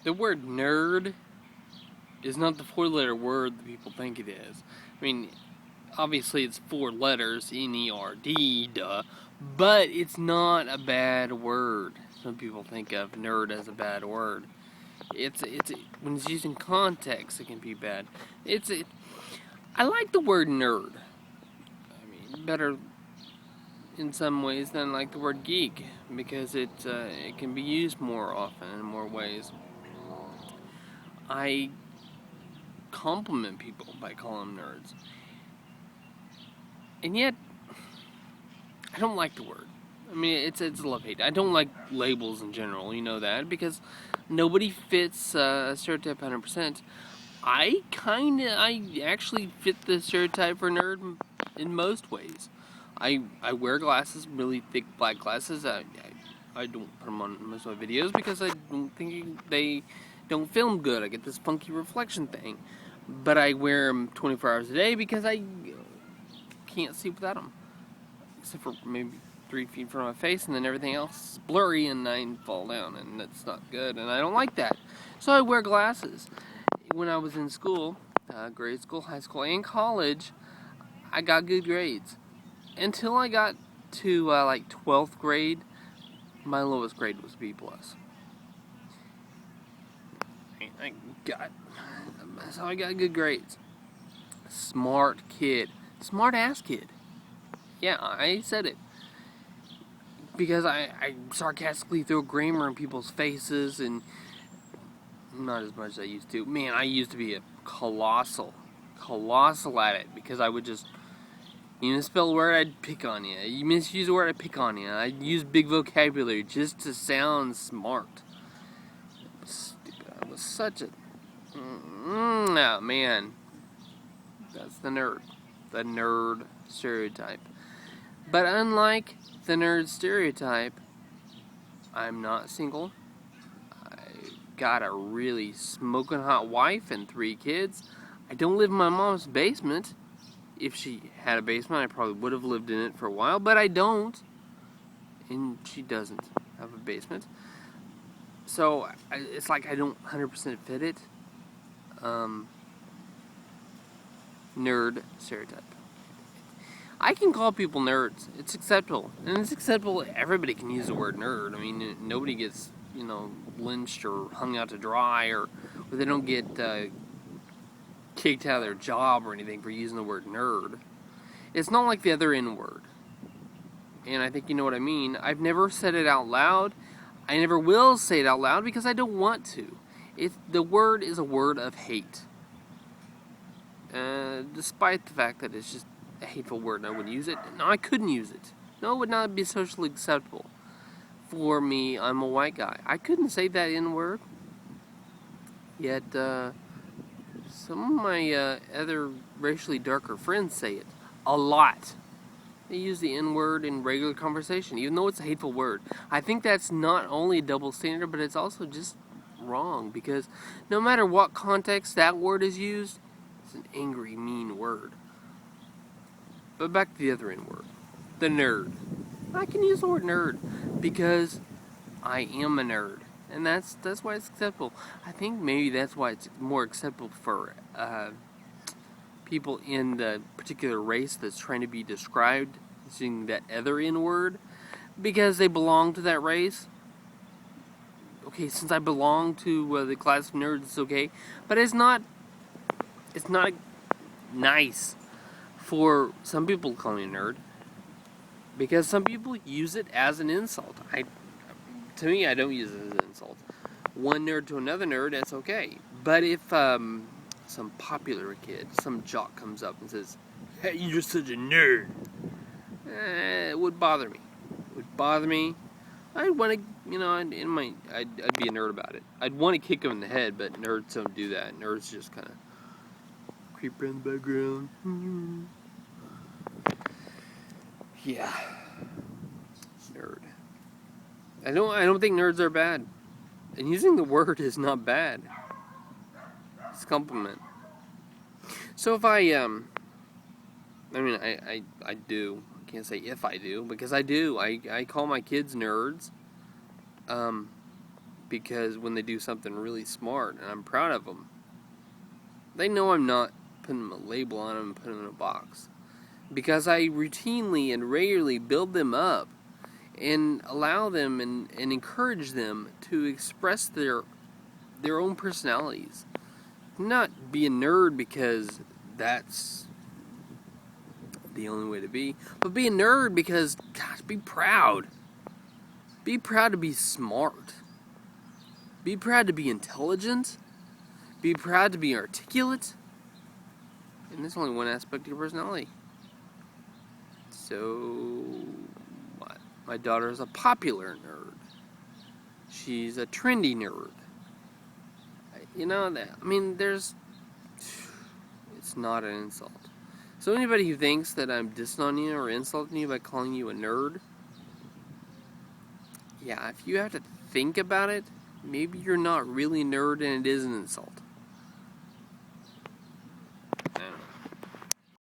The word nerd is not the four-letter word that people think it is. I mean, obviously it's four letters, N-E-R-D, duh, but it's not a bad word. Some people think of nerd as a bad word. It's when it's used in context, it can be bad. I like the word nerd. I mean, better in some ways than like the word geek because it can be used more often in more ways. I compliment people by calling them nerds, and yet I don't like the word. I mean, it's love hate. I don't like labels in general. You know that because nobody fits a stereotype 100%. I actually fit the stereotype for nerd in most ways. I wear glasses, really thick black glasses. I don't put them on most of my videos because I don't think they don't film good. I get this funky reflection thing, but I wear them 24 hours a day because I can't see without them, except for maybe 3 feet from my face, and then everything else is blurry, and I fall down, and that's not good, and I don't like that. So I wear glasses. When I was in school, grade school, high school, and college, I got good grades. Until I got to like 12th grade, my lowest grade was B+. I got, so I got good grades. Smart kid. Smart ass kid. Yeah, I said it. Because I sarcastically throw grammar in people's faces, and not as much as I used to. Man, I used to be a colossal at it because I would just, you misspell a word, I'd pick on you. You misuse a word, I'd pick on you. I'd use big vocabulary just to sound smart. Stupid. I was such a, oh man, that's the nerd stereotype. But unlike the nerd stereotype, I'm not single. Got a really smoking hot wife and 3 kids. I don't live in my mom's basement. If she had a basement, I probably would have lived in it for a while, but I don't. And she doesn't have a basement. So it's like I don't 100% fit it. Nerd stereotype. I can call people nerds. It's acceptable. And it's acceptable. Everybody can use the word nerd. I mean, nobody gets, lynched or hung out to dry, or they don't get kicked out of their job or anything for using the word nerd. It's not like the other N word. And I think you know what I mean. I've never said it out loud. I never will say it out loud because I don't want to. The word is a word of hate. Despite the fact that it's just a hateful word and I wouldn't use it. No, I couldn't use it. No, it would not be socially acceptable. For me, I'm a white guy. I couldn't say that N word. Yet, some of my other racially darker friends say it a lot. They use the N word in regular conversation, even though it's a hateful word. I think that's not only a double standard, but it's also just wrong, because no matter what context that word is used, it's an angry, mean word. But back to the other N word, the nerd. I can use the word nerd because I am a nerd, and that's why it's acceptable. I think maybe that's why it's more acceptable for people in the particular race that's trying to be described using that other N word, because they belong to that race. Okay, since I belong to the class of nerds, it's okay, but it's not nice for some people to call me a nerd, because some people use it as an insult. To me, I don't use it as an insult. One nerd to another nerd, that's okay. But if some popular kid, some jock comes up and says, "Hey, you're such a nerd," it would bother me. It would bother me. I'd want to, I'd be a nerd about it. I'd want to kick him in the head, but nerds don't do that. Nerds just kind of creep around the background. Yeah, nerd. I don't think nerds are bad. And using the word is not bad. It's a compliment. So if I do. I can't say if I do, because I do. I call my kids nerds. because when they do something really smart and I'm proud of them, they know I'm not putting a label on them and putting them in a box. Because I routinely and regularly build them up and allow them and encourage them to express their own personalities. Not be a nerd because that's the only way to be, but be a nerd because, gosh, be proud. Be proud to be smart. Be proud to be intelligent. Be proud to be articulate. And there's only one aspect of your personality. So, what? My daughter is a popular nerd. She's a trendy nerd. You know, it's not an insult. So anybody who thinks that I'm dissing on you or insulting you by calling you a nerd, yeah, if you have to think about it, maybe you're not really a nerd and it is an insult.